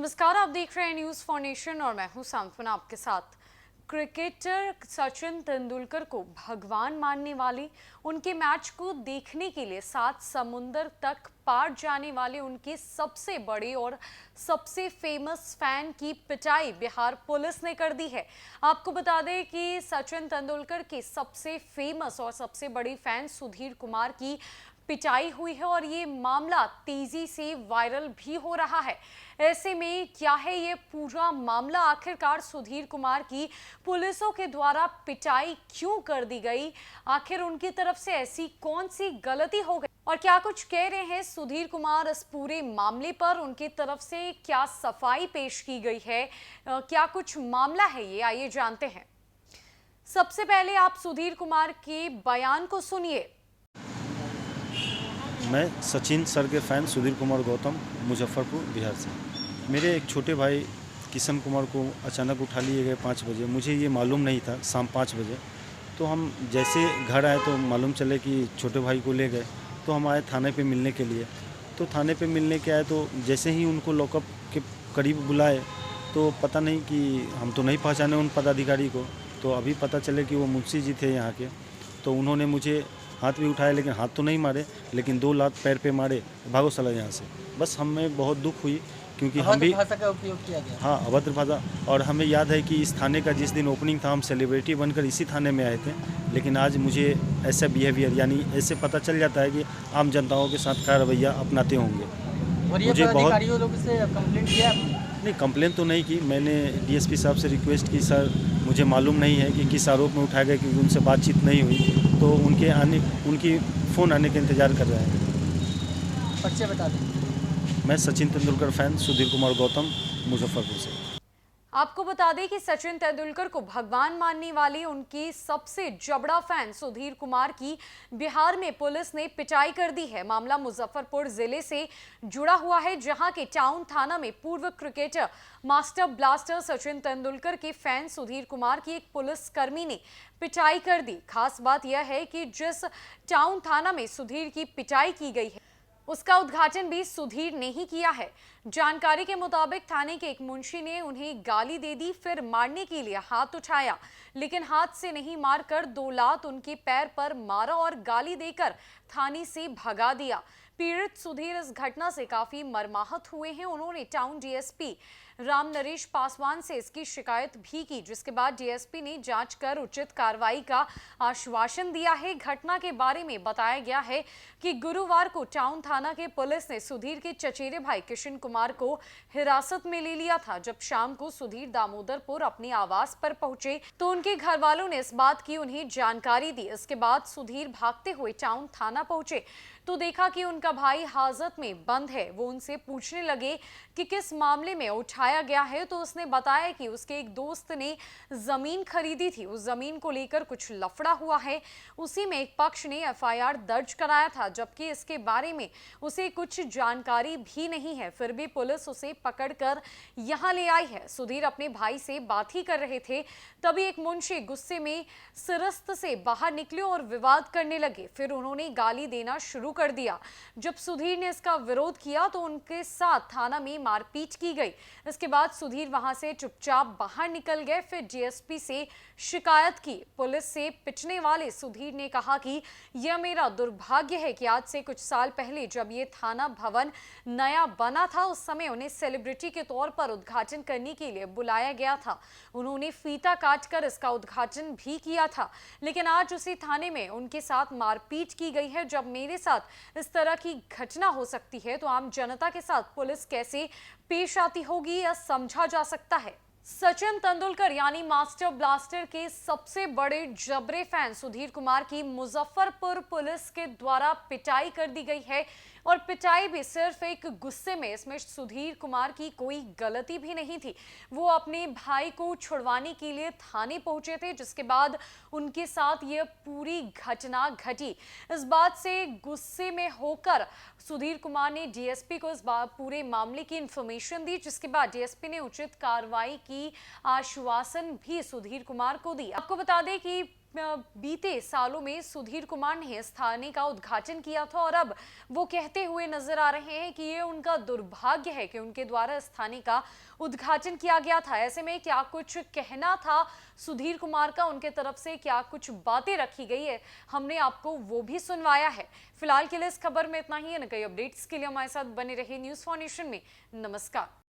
नमस्कार, आप देख रहे हैं न्यूज़ फॉर नेशन और मैं हूं सांत्वना आपके साथ। क्रिकेटर सचिन तेंदुलकर को भगवान मानने वाले, उनके मैच को देखने के लिए 7 समुंदर तक पार जाने वाले उनके सबसे बड़े और सबसे फेमस फैन की पिटाई बिहार पुलिस ने कर दी है। आपको बता दें कि सचिन तेंदुलकर के सबसे फेमस और सबसे बड़ी फैन सुधीर कुमार की पिटाई हुई है और ये मामला तेजी से वायरल भी हो रहा है। ऐसे में क्या है ये पूरा मामला, आखिरकार सुधीर कुमार की पुलिसों के द्वारा पिटाई क्यों कर दी गई, आखिर उनकी तरफ से ऐसी कौन सी गलती हो गई और क्या कुछ कह रहे हैं सुधीर कुमार इस पूरे मामले पर, उनकी तरफ से क्या सफाई पेश की गई है, क्या कुछ मामला है ये, आइए जानते हैं। सबसे पहले आप सुधीर कुमार के बयान को सुनिए। मैं सचिन सर के फ़ैन सुधीर कुमार गौतम, मुजफ्फरपुर बिहार से। मेरे एक छोटे भाई किशन कुमार को अचानक उठा लिए गए 5 बजे। मुझे ये मालूम नहीं था, शाम 5 बजे। तो हम जैसे घर आए तो मालूम चले कि छोटे भाई को ले गए। तो हम आए थाने पे मिलने के लिए। तो थाने पे मिलने के आए तो जैसे ही उनको लॉकअप के करीब बुलाए तो पता नहीं कि हम तो नहीं पहचाने उन पदाधिकारी को। तो अभी पता चले कि वो मुंशी जी थे यहाँ के। तो उन्होंने मुझे हाथ भी उठाया, लेकिन हाथ तो नहीं मारे, लेकिन 2 लात पैर पे मारे, भागो साला यहाँ से। बस हमें बहुत दुख हुई क्योंकि हम भी भाषा का उपयोग किया गया। हाँ, अभद्र भाषा। और हमें याद है कि इस थाने का जिस दिन ओपनिंग था हम सेलिब्रिटी बनकर इसी थाने में आए थे, लेकिन आज मुझे ऐसा बिहेवियर, यानी ऐसे पता चल जाता है कि आम जनताओं के साथ क्या रवैया अपनाते होंगे। और ये मुझे बहुत अधिकारियों लोगों से कंप्लेंट किया आपने? नहीं, कंप्लेन तो नहीं की। मैंने डीएसपी साहब से रिक्वेस्ट की, सर मुझे मालूम नहीं है कि किस आरोप में उठाया गया, क्योंकि उनसे बातचीत नहीं हुई। तो उनकी फ़ोन आने का इंतज़ार कर रहे हैं। परिचय बता दें। मैं सचिन तेंदुलकर फ़ैन सुधीर कुमार गौतम, मुजफ्फरपुर से। आपको बता दें कि सचिन तेंदुलकर को भगवान मानने वाले उनकी सबसे जबड़ा फैन सुधीर कुमार की बिहार में पुलिस ने पिटाई कर दी है। मामला मुजफ्फरपुर जिले से जुड़ा हुआ है, जहां के टाउन थाना में पूर्व cricketer master blaster Sachin Tendulkar के फैन सुधीर कुमार की एक पुलिसकर्मी ने पिटाई कर दी। खास बात यह है कि जिस टाउन थाना में सुधीर की पिटाई की गई है उसका उद्घाटन भी सुधीर ने ही किया है। जानकारी के मुताबिक थाने के एक मुंशी ने उन्हें गाली दे दी, फिर मारने के लिए हाथ उठाया, लेकिन हाथ से नहीं मारकर 2 लात उनके पैर पर मारा और गाली देकर थाने से भगा दिया। पीड़ित सुधीर इस घटना से काफी मर्माहत हुए हैं। उन्होंने टाउन डीएसपी राम नरेश पासवान से इसकी शिकायत भी की, जिसके बाद डीएसपी ने जांच कर उचित कार्रवाई का आश्वासन दिया है। घटना के बारे में बताया गया है कि गुरुवार को टाउन थाना के पुलिस ने सुधीर के चचेरे भाई किशन कुमार को हिरासत में ले लिया था। जब शाम को सुधीर दामोदरपुर अपने आवास पर पहुंचे तो उनके घर वालों ने इस बात की उन्हें जानकारी दी। इसके बाद सुधीर भागते हुए टाउन थाना पहुंचे तो देखा कि उनका भाई हाजत में बंद है। वो उनसे पूछने लगे कि किस मामले में उठाया गया है, तो उसने बताया कि उसके एक दोस्त ने जमीन खरीदी थी, उस जमीन को लेकर कुछ लफड़ा हुआ है। उसी में एक पक्ष ने एफआईआर दर्ज कराया था, जबकि इसके बारे में उसे कुछ जानकारी भी नहीं है। फिर भी पुलिस उसे पकड़कर यहां ले आई है। सुधीर अपने भाई से बात ही कर रहे थे, तभी एक मुंशी गुस्से में सिरस्त से बाहर निकले और विवाद करने लगे। फिर उन्होंने गाली देना शुरू कर दिया। जब सुधीर ने इसका विरोध किया तो उनके साथ थाना में मारपीट की गई। इसके बाद सुधीर वहां से चुपचाप बाहर निकल गए। फिर डीएसपी से शिकायत की। पुलिस से पिटने वाले सुधीर ने कहा कि यह मेरा दुर्भाग्य है कि आज से कुछ साल पहले जब ये थाना भवन नया बना था, उस समय उन्हें सेलिब्रिटी के तौर पर उद्घाटन करने के लिए बुलाया गया था। उन्होंने फीता काटकर इसका उद्घाटन भी किया था, लेकिन आज उसी थाने में उनके साथ मारपीट की गई है। जब मेरे साथ इस तरह की घटना हो सकती है तो आम जनता के साथ पुलिस कैसे पेश आती होगी, यह समझा जा सकता है। सचिन तेंदुलकर यानी मास्टर ब्लास्टर के सबसे बड़े जबरे फैन सुधीर कुमार की मुजफ्फरपुर पुलिस के द्वारा पिटाई कर दी गई है और पिटाई भी सिर्फ एक गुस्से में। इसमें सुधीर कुमार की कोई गलती भी नहीं थी। वो अपने भाई को छुड़वाने के लिए थाने पहुंचे थे, जिसके बाद उनके साथ यह पूरी घटना घटी। इस बात से गुस्से में होकर सुधीर कुमार ने डीएसपी को इस पूरे मामले की इंफॉर्मेशन दी, जिसके बाद डीएसपी ने उचित कार्रवाई की आश्वासन भी सुधीर कुमार को दी। आपको बता दें कि बीते सालों में सुधीर कुमार ने इस थाने का उद्घाटन किया था और अब वो कहते हुए नजर आ रहे हैं कि ये उनका दुर्भाग्य है कि उनके द्वारा इस थाने का उद्घाटन किया गया था। ऐसे में क्या कुछ कहना था सुधीर कुमार का, उनके तरफ से क्या कुछ बातें रखी गई है, हमने आपको वो भी सुनवाया है। फिलहाल के लिए इस खबर में इतना ही है। न कई अपडेट्स के लिए हमारे साथ बने रहे न्यूज़ फॉर नेशन में। नमस्कार।